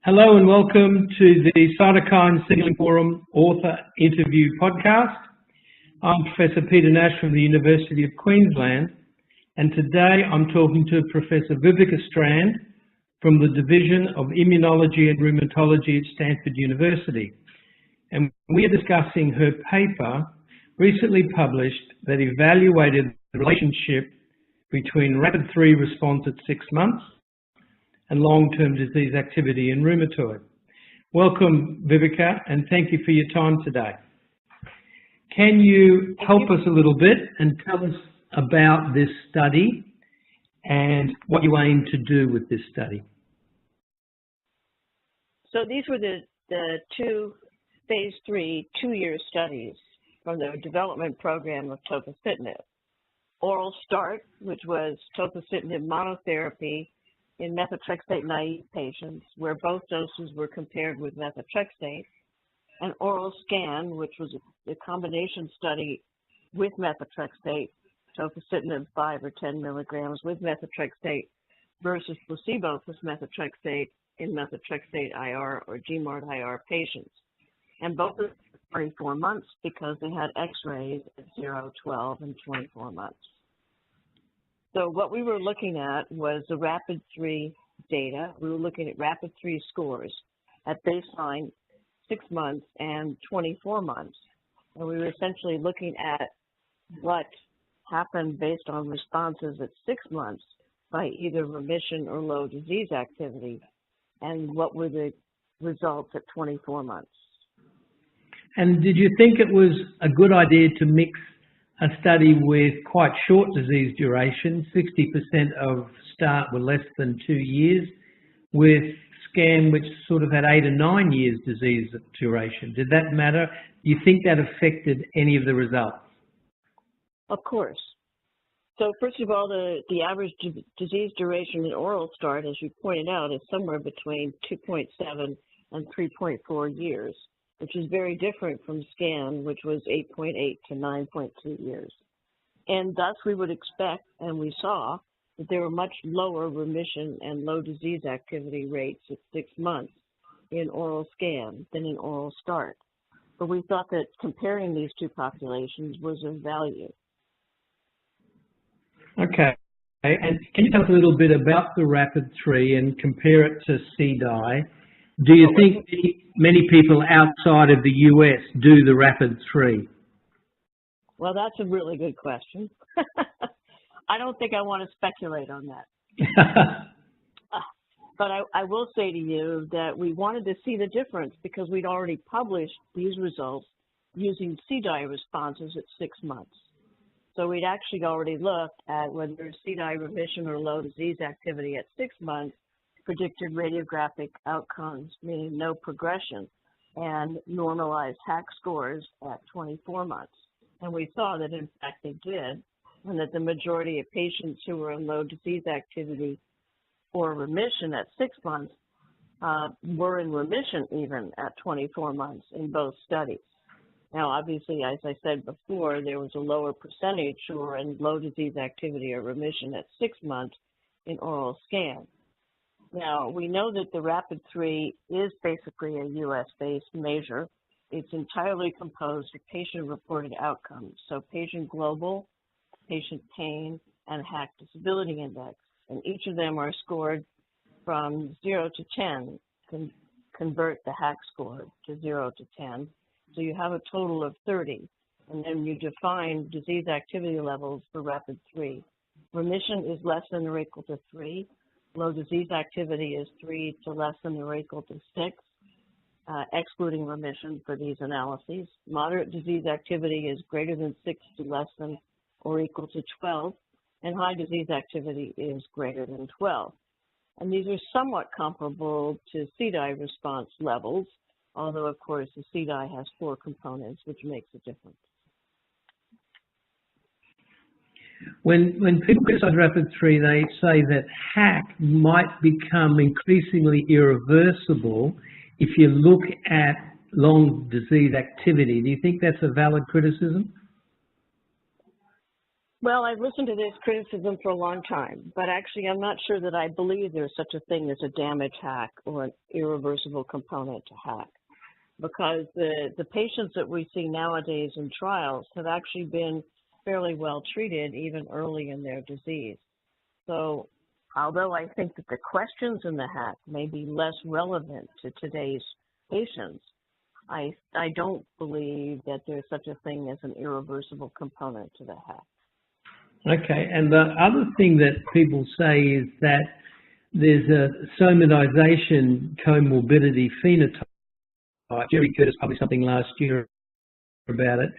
Hello and welcome to the Cytokine Signaling Forum Author Interview Podcast. I'm Professor Peter Nash from the University of Queensland, and today I'm talking to Professor Strand from the Division of Immunology and Rheumatology at Stanford University. And we are discussing her paper recently published that evaluated the relationship between rapid 3 response at 6 months and long-term disease activity in rheumatoid. Welcome, Viveka, and thank you for your time today. Can you help us a little bit and tell us about this study and what you aim to do with this study? So these were the two phase 3 two-year studies from the development program of Tofacitinib. Oral START, which was Tofacitinib monotherapy in methotrexate-naive patients, where both doses were compared with methotrexate, and oral SCAN, which was a combination study with methotrexate, Tofacitinib 5 or 10 milligrams with methotrexate versus placebo plus methotrexate in methotrexate IR or GMARD IR patients. And both of them 24 months because they had x-rays at 0, 12, and 24 months. So what we were looking at was the rapid 3 data. We were looking at rapid 3 scores at baseline, 6 months, and 24 months. And we were essentially looking at what happened based on responses at 6 months by either remission or low disease activity, and what were the results at 24 months. And did you think it was a good idea to mix a study with quite short disease duration, 60% of START were less than 2 years, with SCAN, which sort of had 8 or 9 years disease duration? Did that matter? Do you think that affected any of the results? Of course. So first of all, the average disease duration in oral START, as you pointed out, is somewhere between 2.7 and 3.4 years, which is very different from SCAN, which was 8.8 to 9.2 years. And thus we would expect, and we saw, that there were much lower remission and low disease activity rates at 6 months in oral SCAN than in oral START. But we thought that comparing these two populations was of value. Okay. And can you tell us a little bit about the rapid 3 and compare it to CDI? Do you think many people outside of the US do the rapid 3? Well, that's a really good question. I don't think I want to speculate on that. But I will say to you that we wanted to see the difference because we'd already published these results using CDI responses at 6 months. So we'd actually already looked at whether CDI remission or low disease activity at 6 months predicted radiographic outcomes, meaning no progression, and normalized HAQ scores at 24 months. And we saw that, in fact, they did, and that the majority of patients who were in low disease activity or remission at 6 months were in remission even at 24 months in both studies. Now, obviously, as I said before, there was a lower percentage who were in low disease activity or remission at 6 months in oral SCAN. Now, we know that the rapid 3 is basically a US-based measure. It's entirely composed of patient-reported outcomes, so patient global, patient pain, and HAQ disability index. And each of them are scored from 0 to 10, convert the HAQ score to 0 to 10. So you have a total of 30, and then you define disease activity levels for rapid 3. Remission is less than or equal to 3. Low disease activity is 3 to less than or equal to 6, excluding remission for these analyses. Moderate disease activity is greater than 6 to less than or equal to 12, and high disease activity is greater than 12. And these are somewhat comparable to CDI response levels, although, of course, the CDI has 4 components, which makes a difference. When people criticize rapid 3, they say that HAQ might become increasingly irreversible if you look at long disease activity. Do you think that's a valid criticism? Well, I've listened to this criticism for a long time, but actually I'm not sure that I believe there's such a thing as a damage hack or an irreversible component to hack, because the patients that we see nowadays in trials have actually been fairly well treated even early in their disease. So although I think that the questions in the hack may be less relevant to today's patients, I don't believe that there's such a thing as an irreversible component to the hack. Okay, and the other thing that people say is that there's a somatization comorbidity phenotype. Jerry Curtis published something last year about it,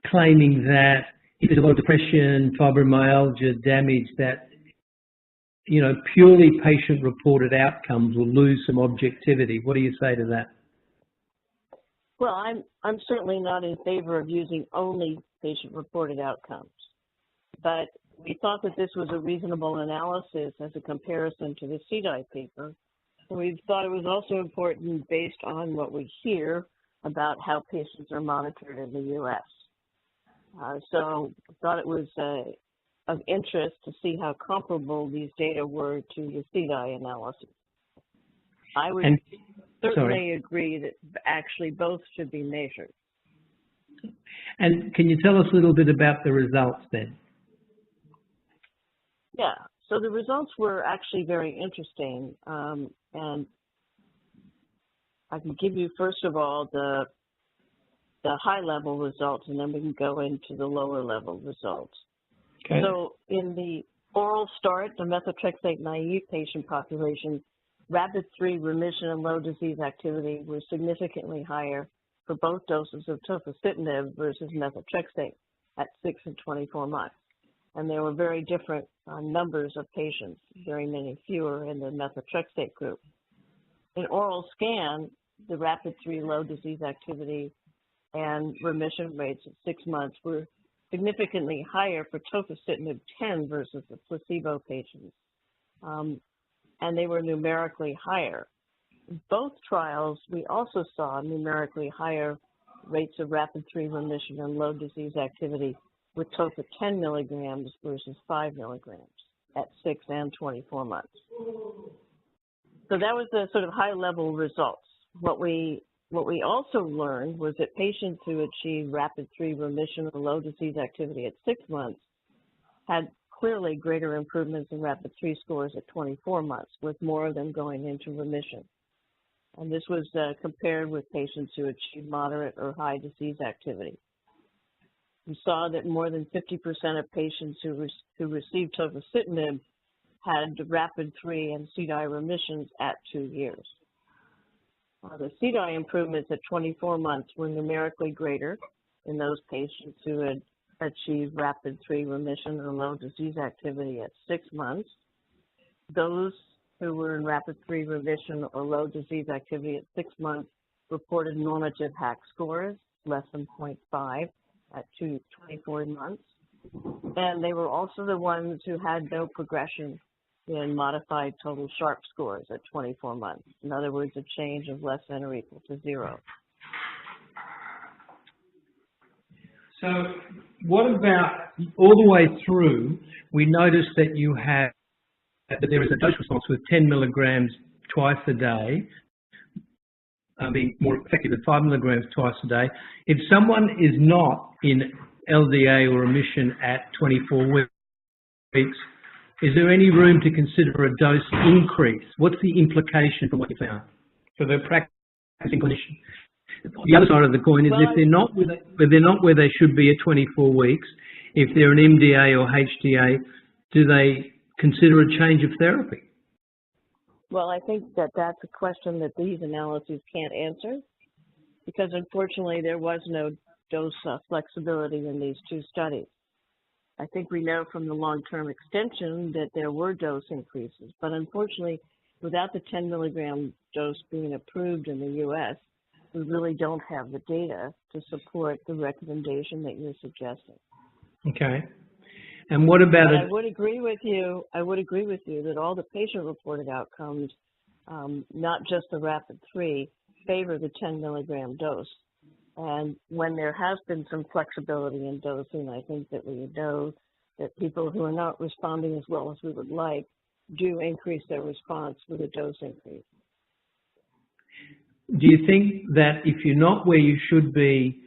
claiming that if there's a lot of depression, fibromyalgia, damage, that, you know, purely patient-reported outcomes will lose some objectivity. What do you say to that? Well, I'm certainly not in favor of using only patient-reported outcomes, but we thought that this was a reasonable analysis as a comparison to the CDI paper. And we thought it was also important based on what we hear about how patients are monitored in the U.S. So I thought it was of interest to see how comparable these data were to the CDI analysis. I would certainly agree that actually both should be measured. And can you tell us a little bit about the results then? Yeah, so the results were actually very interesting, and I can give you, first of all, the high-level results, and then we can go into the lower-level results. Okay. So in the oral start, the methotrexate-naive patient population, rapid-3 remission and low disease activity were significantly higher for both doses of tofacitinib versus methotrexate at 6 and 24 months. And there were very different numbers of patients, very many fewer in the methotrexate group. In oral scan, the rapid-3 low disease activity and remission rates at 6 months were significantly higher for tofacitinib 10 versus the placebo patients, and they were numerically higher. In both trials, we also saw numerically higher rates of rapid-3 remission and low disease activity with tofa 10 milligrams versus 5 milligrams at 6 and 24 months. So that was the sort of high-level results. What we also learned was that patients who achieved rapid-3 remission or low disease activity at 6 months had clearly greater improvements in rapid-3 scores at 24 months, with more of them going into remission. And this was compared with patients who achieved moderate or high disease activity. We saw that more than 50% of patients who received tofacitinib had rapid-3 and CDI remissions at 2 years. The CDI improvements at 24 months were numerically greater in those patients who had achieved rapid-3 remission or low disease activity at 6 months. Those who were in rapid-3 remission or low disease activity at 6 months reported normative HAQ scores less than 0.5 at 24 months. And they were also the ones who had no progression in modified total sharp scores at 24 months. In other words, a change of less than or equal to 0. So what about all the way through, we noticed that that there is a dose response with 10 milligrams twice a day, being more effective than 5 milligrams twice a day. If someone is not in LDA or remission at 24 weeks, is there any room to consider a dose increase? What's the implication from what you found for the practicing clinician? The other side of the coin is if they're not where they should be at 24 weeks, if they're an MDA or HDA, do they consider a change of therapy? Well, I think that that's a question that these analyses can't answer, because unfortunately there was no dose flexibility in these two studies. I think we know from the long-term extension that there were dose increases, but unfortunately, without the 10 milligram dose being approved in the U.S., we really don't have the data to support the recommendation that you're suggesting. Okay. And what about it? I would agree with you that all the patient-reported outcomes, not just the rapid-3, favor the 10 milligram dose. And when there has been some flexibility in dosing, I think that we know that people who are not responding as well as we would like do increase their response with a dose increase. Do you think that if you're not where you should be,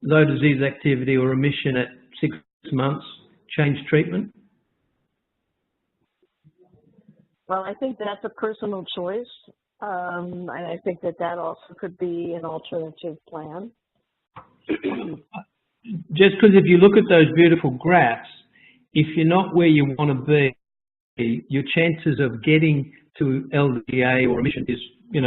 low disease activity or remission at 6 months, change treatment? Well, I think that's a personal choice, and I think that also could be an alternative plan. Just because if you look at those beautiful graphs, if you're not where you want to be, your chances of getting to LDA or remission is,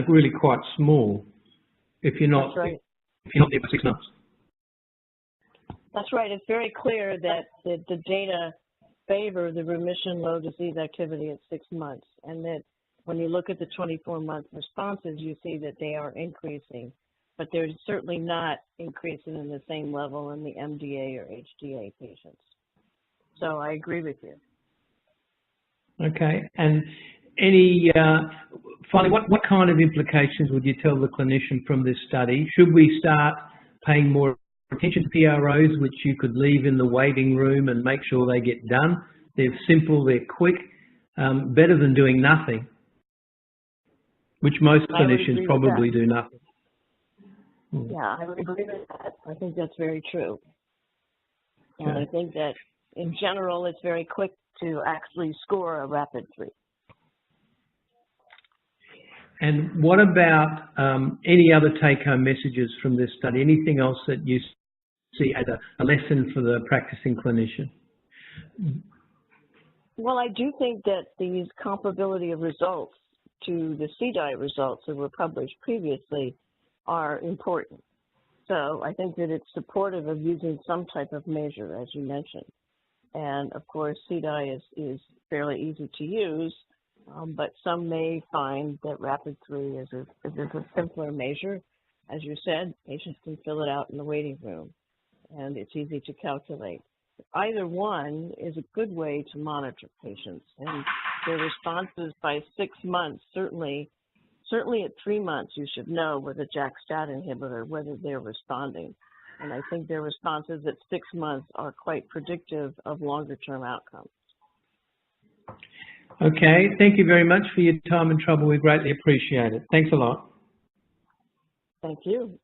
really quite small. If you're not, That's right. if you're not there for 6 months. That's right. It's very clear that the data favor the remission low disease activity at 6 months, and that when you look at the 24-month responses, you see that they are increasing, but they're certainly not increasing in the same level in the MDA or HDA patients. So I agree with you. Okay, and finally, what kind of implications would you tell the clinician from this study? Should we start paying more attention to PROs, which you could leave in the waiting room and make sure they get done? They're simple, they're quick, better than doing nothing, which most clinicians probably do nothing. Yeah, I would agree with that. I think that's very true. And I think that in general, it's very quick to actually score a rapid 3. And what about any other take-home messages from this study? Anything else that you see as a lesson for the practicing clinician? Well, I do think that these comparability of results to the CDI results that were published previously are important. So I think that it's supportive of using some type of measure, as you mentioned. And of course, CDI is fairly easy to use, but some may find that rapid 3 is a simpler measure. As you said, patients can fill it out in the waiting room, and it's easy to calculate. Either one is a good way to monitor patients, and their responses by 6 months, certainly at 3 months, you should know with a JAK-STAT inhibitor whether they're responding. And I think their responses at 6 months are quite predictive of longer-term outcomes. Okay, thank you very much for your time and trouble. We greatly appreciate it. Thanks a lot. Thank you.